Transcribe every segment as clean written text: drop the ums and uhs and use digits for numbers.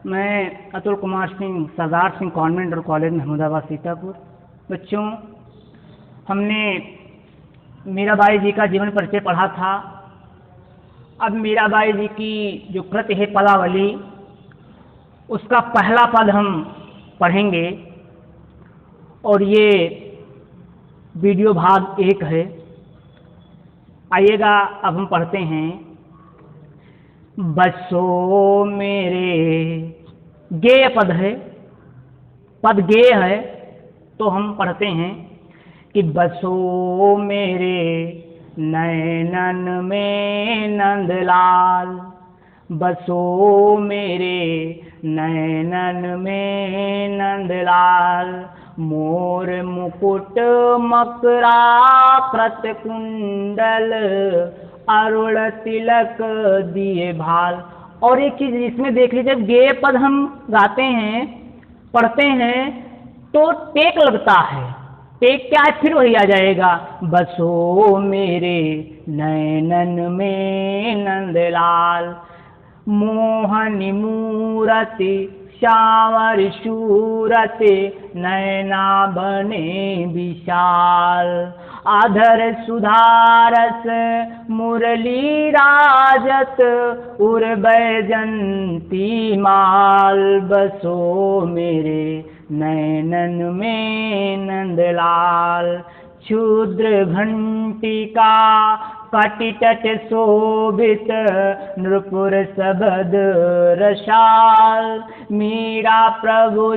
मैं अतुल कुमार सिंह, सरदार सिंह कॉन्वेंट और कॉलेज महमूदाबाद सीतापुर। बच्चों, हमने मीराबाई जी का जीवन परिचय पढ़ा था। अब मीराबाई जी की जो कृति है पदावली, उसका पहला पद हम पढ़ेंगे और ये वीडियो भाग 1 है। आइएगा, अब हम पढ़ते हैं। बसो मेरे, गेय पद है, पद गेय है, तो हम पढ़ते हैं कि बसो मेरे नैनन में नंदलाल, बसो मेरे नैनन में नंदलाल, मोर मुकुट मकरा कृत कुंडल, अरुण तिलक दिए भाल। और एक चीज इसमें देख लीजिए, गेय पद हम गाते हैं, पढ़ते हैं तो टेक लगता है। टेक क्या है, फिर वही आ जाएगा। बसो मेरे नैनन में नंदलाल, मोहनी मूरति श्यावर शूरति, नैना बने विशाल, आधर सुधारस मुरली राजत, उर बैजंती माल, बसो मेरे नैनन में नंदलाल, क्षुद्र घंटिका कटितट शोभित, नृपुर सबद रसाल, मीरा प्रभु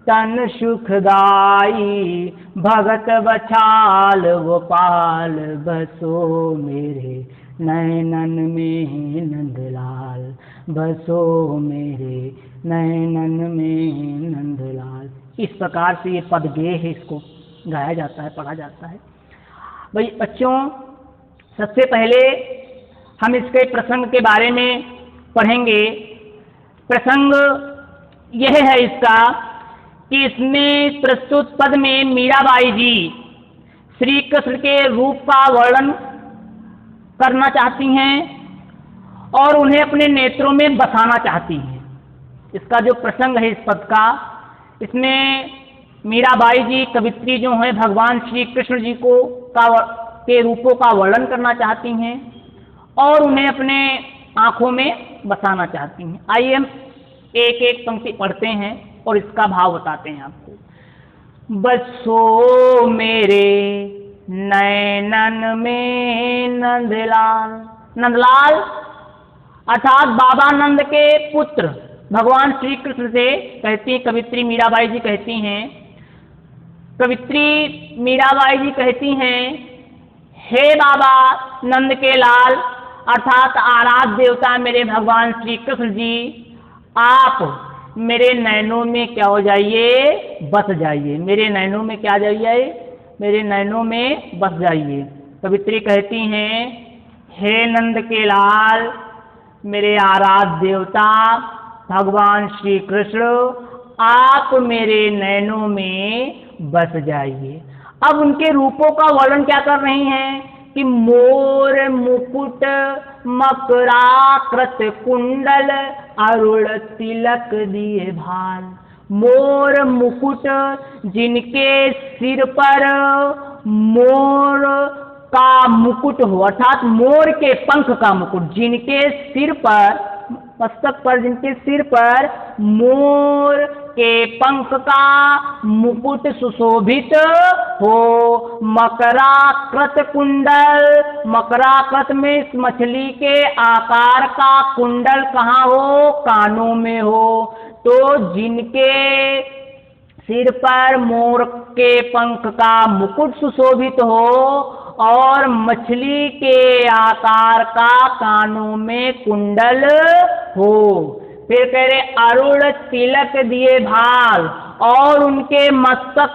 तन सुखदाई, भगत बछाल गोपाल, बसो मेरे नैनन में नंदलाल, बसो मेरे नैनन में नंदलाल। इस प्रकार से ये पद गेय है, इसको गाया जाता है, पढ़ा जाता है। भाई बच्चों, सबसे पहले हम इसके प्रसंग के बारे में पढ़ेंगे। प्रसंग यह है इसका कि इसमें प्रस्तुत पद में मीराबाई जी श्री कृष्ण के रूप का वर्णन करना चाहती हैं और उन्हें अपने नेत्रों में बसाना चाहती हैं। इसका जो प्रसंग है इस पद का, इसमें मीराबाई जी कवित्री जो है भगवान श्री कृष्ण जी को के रूपों का वर्णन करना चाहती हैं और उन्हें अपने आंखों में बसाना चाहती हैं। आइए हम एक एक पंक्ति पढ़ते हैं और इसका भाव बताते हैं आपको। बसो मेरे नैनन में नंदलाल, नंदलाल अर्थात बाबा नंद के पुत्र भगवान श्री कृष्ण से कहती कवित्री मीराबाई जी कहती हैं, कवित्री मीराबाई जी कहती हैं, हे बाबा नंद के लाल अर्थात आराध्य देवता मेरे भगवान श्री कृष्ण जी, आप मेरे नैनों में क्या हो जाइए, बस जाइए। मेरे नैनों में क्या जाइए, मेरे नैनों में बस जाइए। कवित्री कहती हैं, हे नंद के लाल मेरे आराध्य देवता भगवान श्री कृष्ण, आप मेरे नैनों में बस जाइए। अब उनके रूपों का वर्णन क्या कर रही हैं कि मोर मुकुट मकरा कृत कुंडल, अरुण तिलक दिए भाल। मोर मुकुट, जिनके सिर पर मोर का मुकुट हो अर्थात मोर के पंख का मुकुट, जिनके सिर पर, मस्तक पर, जिनके सिर पर मोर के पंख का मुकुट सुशोभित हो, मकराकृत कुंडल, मकराकृत में इस मछली के आकार का कुंडल कहाँ हो, कानों में हो। तो जिनके सिर पर मोर के पंख का मुकुट सुशोभित हो और मछली के आकार का कानों में कुंडल हो। फिर कह रहे अरुण तिलक दिए भाल, और उनके मस्तक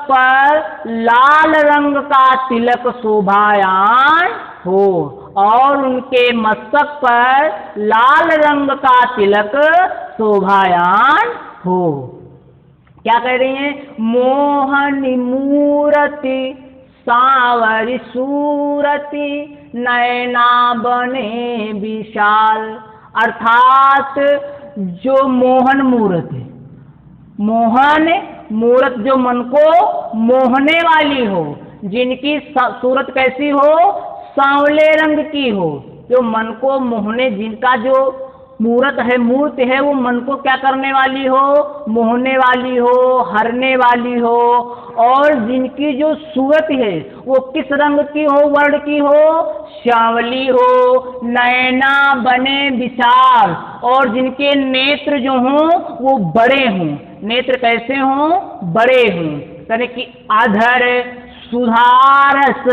पर लाल रंग का तिलक शोभायान हो, और उनके मस्तक पर लाल रंग का तिलक शोभायान हो। क्या कह रही हैं, मोहनी मूरति सांवरी सूरति, नैना बने विशाल, अर्थात जो मोहन मूर्त है, मोहन मूर्त जो मन को मोहने वाली हो, जिनकी सूरत कैसी हो, सांवले रंग की हो, जो मन को मोहने, जिनका जो मूर्त है, मूर्ति है, वो मन को क्या करने वाली हो, मोहने वाली हो, हरने वाली हो, और जिनकी जो सूरत है वो किस रंग की हो, वर्ण की हो, श्यामली हो, नैना बने विशाल, और जिनके नेत्र जो हों वो बड़े हों। नेत्र कैसे हों, बड़े हों, यानी कि अधर सुधारस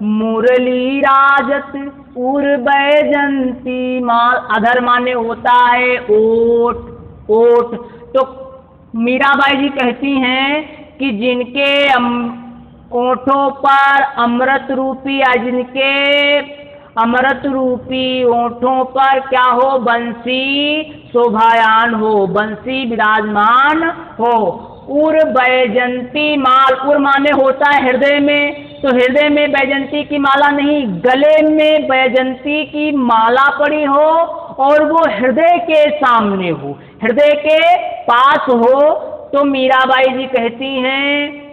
मुरली राजत उर बैजंती माल। अधर माने होता है ओठ, ओठ। तो मीराबाई जी कहती हैं कि जिनके ओठों पर अमृत रूपी, या जिनके अमृत रूपी ओठों पर क्या हो, बंसी शोभायान हो, बंसी विराजमान हो। उर बैजंती माल, उर माने होता है हृदय में, तो हृदय में बैजंती की माला नहीं, गले में बैजंती की माला पड़ी हो, और वो हृदय के सामने हो, हृदय के पास हो। तो मीराबाई जी कहती हैं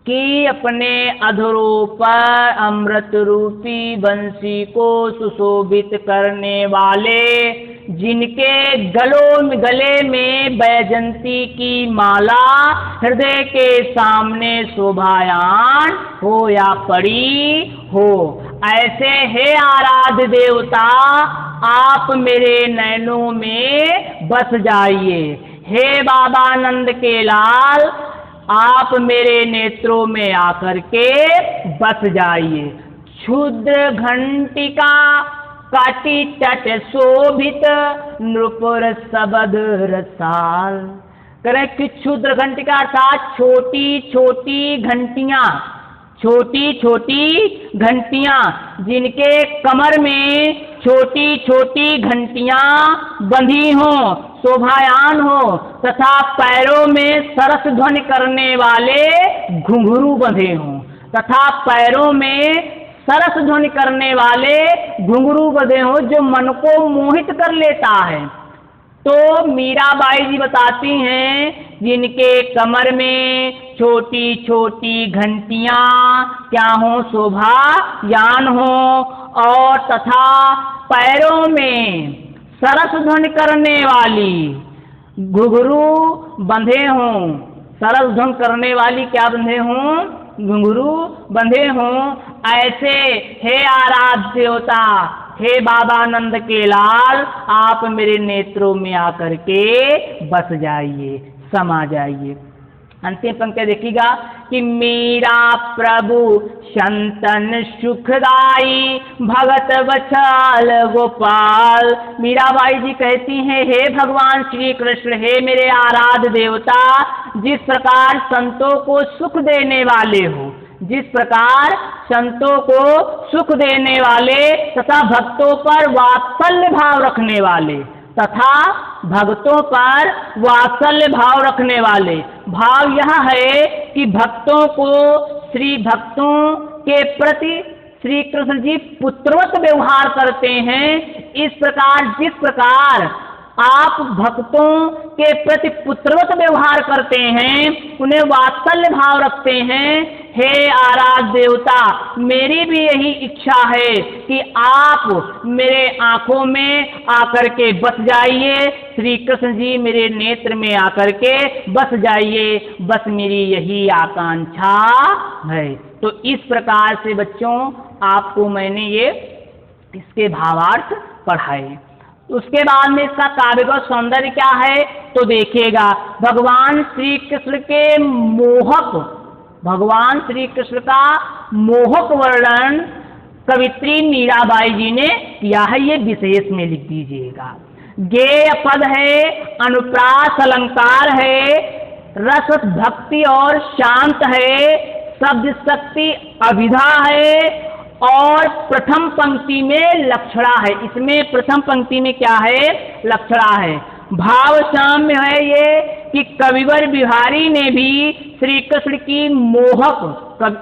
कि अपने अधरों पर अमृत रूपी बंसी को सुशोभित करने वाले, जिनके गले में बैजंती की माला हृदय के सामने शोभायान हो या पड़ी हो, ऐसे हे आराध्य देवता आप मेरे नैनों में बस जाइए। हे बाबा नंद के लाल आप मेरे नेत्रों में आकर के बस जाइए। क्षुद्र घंटिका काटी चट शोभित नृपुर सबद रसाल। करें कि क्षुद्र घंटिका अर्थात छोटी छोटी घंटियां, छोटी छोटी घंटियां, जिनके कमर में छोटी छोटी घंटियां बंधी हों, शोभायान हो, तथा पैरों में सरस ध्वनि करने वाले घुंघरू बंधे हों, तथा पैरों में सरस ध्वनि करने वाले घुंघरू बंधे हों, जो मन को मोहित कर लेता है। तो मीराबाई जी बताती हैं जिनके कमर में छोटी छोटी घंटियां क्या हो, शोभायान हो, और तथा पैरों में सरस ध्वनि करने वाली घुंघरू बंधे हों, सरस ध्वनि करने वाली क्या बंधे हों, घुंघरू बंधे हों, ऐसे हे आराध्य देवता, हे बाबा नंद के लाल आप मेरे नेत्रों में आकर के बस जाइए, समा जाइए। अंतिम पंक्ति देखिएगा कि मेरा प्रभु संतन सुखदाई भगत वत्सल गोपाल। मीराबाई जी कहती हैं हे भगवान श्री कृष्ण, हे मेरे आराध्य देवता, जिस प्रकार संतों को सुख देने वाले हो, जिस प्रकार संतों को सुख देने वाले तथा भक्तों पर वात्सल्य भाव रखने वाले, तथा भक्तों पर वात्सल्य भाव रखने वाले, भाव यह है कि भक्तों को श्री भक्तों के प्रति श्री कृष्ण जी पुत्रवत व्यवहार करते हैं। इस प्रकार जिस प्रकार आप भक्तों के प्रति पुत्रवत व्यवहार करते हैं, उन्हें वात्सल्य भाव रखते हैं, हे आराध्य देवता मेरी भी यही इच्छा है कि आप मेरे आंखों में आकर के बस जाइए, श्री कृष्ण जी मेरे नेत्र में आकर के बस जाइए, बस मेरी यही आकांक्षा है। तो इस प्रकार से बच्चों आपको मैंने ये इसके भावार्थ पढ़ाए। उसके बाद में इसका काव्यगत सौंदर्य क्या है तो देखिएगा, भगवान श्री कृष्ण के मोहक, भगवान श्री कृष्ण का मोहक वर्णन कवित्री मीराबाई जी ने किया है, ये विशेष में लिख दीजिएगा। गेय पद है, अनुप्रास अलंकार है, रस भक्ति और शांत है, शब्द शक्ति अभिधा है, और प्रथम पंक्ति में लक्षणा है। इसमें प्रथम पंक्ति में क्या है, लक्षणा है। भाव साम्य है ये कि कविवर बिहारी ने भी श्री कृष्ण की मोहक,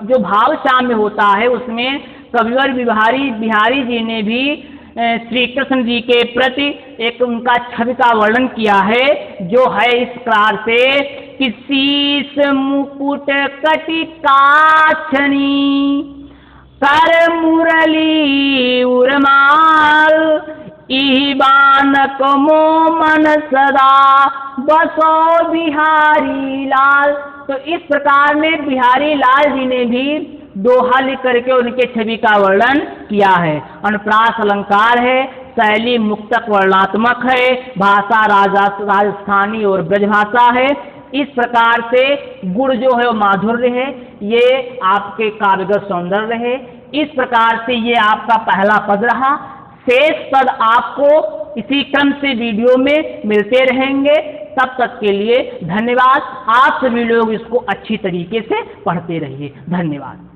जो भाव साम्य होता है उसमें कविवर बिहारी जी ने भी श्री कृष्ण जी के प्रति एक उनका छवि का वर्णन किया है, जो है इस प्रकार से कि शीस मुकुट कटिकाक्षणी कर मुरली उर्माल इहि बानक मोमन सदा बसो बिहारी लाल। तो इस प्रकार में बिहारी लाल जी ने भी दोहा लिख करके उनके छवि का वर्णन किया है। अनुप्रास अलंकार है, शैली मुक्तक वर्णात्मक है, भाषा राजस्थानी और ब्रजभाषा है। इस प्रकार से गुण जो है वो माधुर्य है, ये आपके काव्यगत सौंदर्य है। इस प्रकार से ये आपका पहला पद रहा। शेष पद आपको इसी क्रम से वीडियो में मिलते रहेंगे। तब तक के लिए धन्यवाद। आप सभी लोग इसको अच्छी तरीके से पढ़ते रहिए। धन्यवाद।